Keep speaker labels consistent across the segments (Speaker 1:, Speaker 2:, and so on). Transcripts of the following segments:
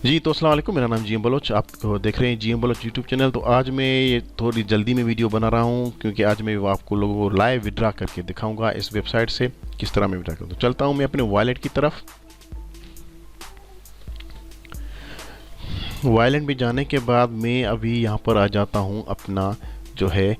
Speaker 1: जी तो अस्सलाम वालेकुम, मेरा नाम जीएम बलोच, आप देख रहे हैं जीएम बलोच यूट्यूब चैनल। तो आज मैं ये थोड़ी जल्दी में वीडियो बना रहा हूँ क्योंकि आज मैं आपको लोगों को लाइव विड्रा करके दिखाऊंगा इस वेबसाइट से किस तरह मैं विड्रा करूँ। तो चलता हूँ मैं अपने वॉलेट की तरफ। वॉलेट में जाने के बाद मैं अभी यहाँ पर आ जाता हूँ अपना जो है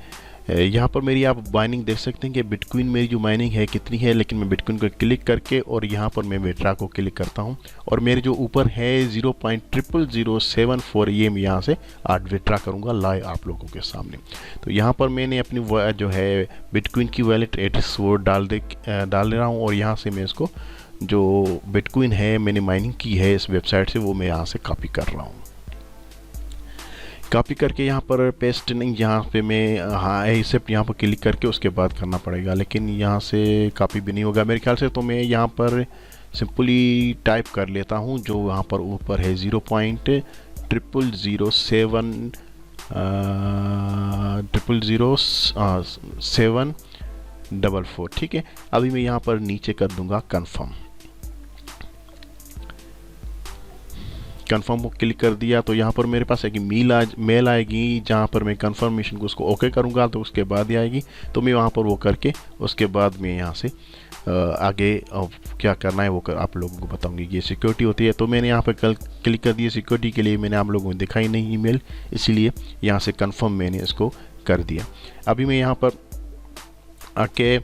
Speaker 1: यहाँ पर मेरी आप माइनिंग देख सकते हैं कि बिटकॉइन मेरी जो माइनिंग है कितनी है, लेकिन मैं बिटकॉइन को क्लिक करके और यहाँ पर मैं विड्रा को क्लिक करता हूँ और मेरे जो ऊपर है 0.00074 ये मैं यहाँ से आज विड्रा करूँगा लाइव आप लोगों के सामने। तो यहाँ पर मैंने अपनी जो है बिटकॉइन की वॉलेट एड्रेस वो डाल दे रहा हूँ और यहाँ से मैं इसको जो बिटकॉइन है मैंने माइनिंग की है इस वेबसाइट से वो मैं यहाँ से कॉपी कर रहा हूँ। कॉपी करके यहाँ पर पेस्ट नहीं, यहाँ पे मैं हाँ एक्सेप्ट यहाँ पर क्लिक करके उसके बाद करना पड़ेगा, लेकिन यहाँ से कॉपी भी नहीं होगा मेरे ख्याल से। तो मैं यहाँ पर सिंपली टाइप कर लेता हूँ जो वहाँ पर ऊपर है 0.0007044। ठीक है, अभी मैं यहाँ पर नीचे कर दूंगा कन्फर्म को क्लिक कर दिया। तो यहाँ पर मेरे पास एक मेल आएगी जहाँ पर मैं कंफर्मेशन को उसको ओके करूँगा तो उसके बाद ही आएगी। तो मैं वहाँ पर वो करके उसके बाद मैं यहाँ से आगे क्या करना है वो आप लोगों को बताऊंगी। ये सिक्योरिटी होती है, तो मैंने यहाँ पर कल क्लिक कर दिया। सिक्योरिटी के लिए मैंने आप लोगों को दिखाई नहीं ईमेल, इसीलिए यहाँ से कन्फर्म मैंने इसको कर दिया। अभी मैं यहाँ पर आके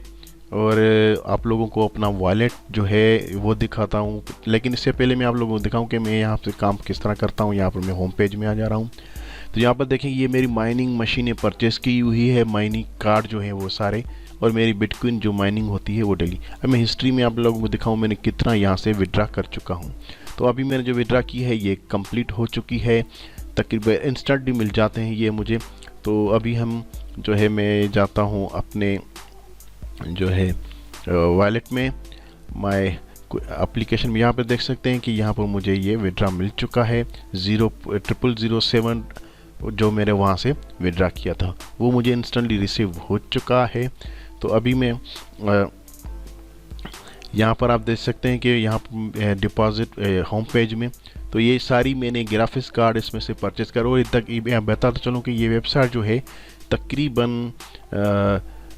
Speaker 1: और आप लोगों को अपना वॉलेट जो है वो दिखाता हूँ, लेकिन इससे पहले मैं आप लोगों को दिखाऊं कि मैं यहाँ से काम किस तरह करता हूँ। यहाँ पर मैं होम पेज में आ जा रहा हूँ। तो यहाँ पर देखें ये मेरी माइनिंग मशीनें परचेज़ की हुई है, माइनिंग कार्ड जो है वो सारे, और मेरी बिटकॉइन जो माइनिंग होती है वो डेली। अब मैं हिस्ट्री में आप लोगों को दिखाऊँ मैंने कितना यहाँ से विड्रा कर चुका हूँ। तो अभी मैंने जो विड्रा की है ये कम्प्लीट हो चुकी है, तकरीबन इंस्टेंटली मिल जाते हैं ये मुझे। तो अभी हम जो है मैं जाता हूँ अपने जो है वॉलेट में माय एप्लीकेशन में। यहाँ पर देख सकते हैं कि यहाँ पर मुझे ये विड्रा मिल चुका है 0.007 जो मैंने वहाँ से विड्रा किया था वो मुझे इंस्टेंटली रिसीव हो चुका है। तो अभी मैं यहाँ पर आप देख सकते हैं कि यहाँ पर डिपॉजिट होम पेज में तो ये सारी मैंने ग्राफिक्स कार्ड इसमें से परचेज करो। और तक बताता चलूँ कि ये वेबसाइट जो है तकरीबन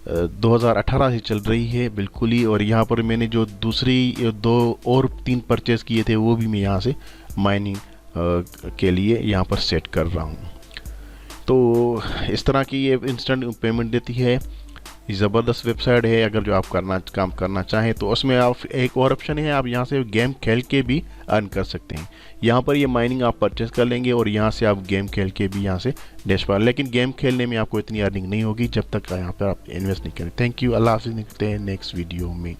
Speaker 1: 2018 से चल रही है बिल्कुल ही। और यहाँ पर मैंने जो दूसरी 2 और 3 परचेज किए थे वो भी मैं यहाँ से माइनिंग के लिए यहाँ पर सेट कर रहा हूँ। तो इस तरह की ये इंस्टेंट पेमेंट देती है, ज़बरदस्त वेबसाइट है। अगर जो आप काम करना चाहें तो उसमें आप एक और ऑप्शन है, आप यहाँ से गेम खेल के भी अर्न कर सकते हैं। यहाँ पर ये माइनिंग आप परचेस कर लेंगे और यहाँ से आप गेम खेल के भी यहाँ से डैश पर, लेकिन गेम खेलने में आपको इतनी अर्निंग नहीं होगी जब तक यहाँ पर आप इन्वेस्ट नहीं करें। थैंक यू, अल्लाह हाफिज़, मिलते हैं नेक्स्ट वीडियो में।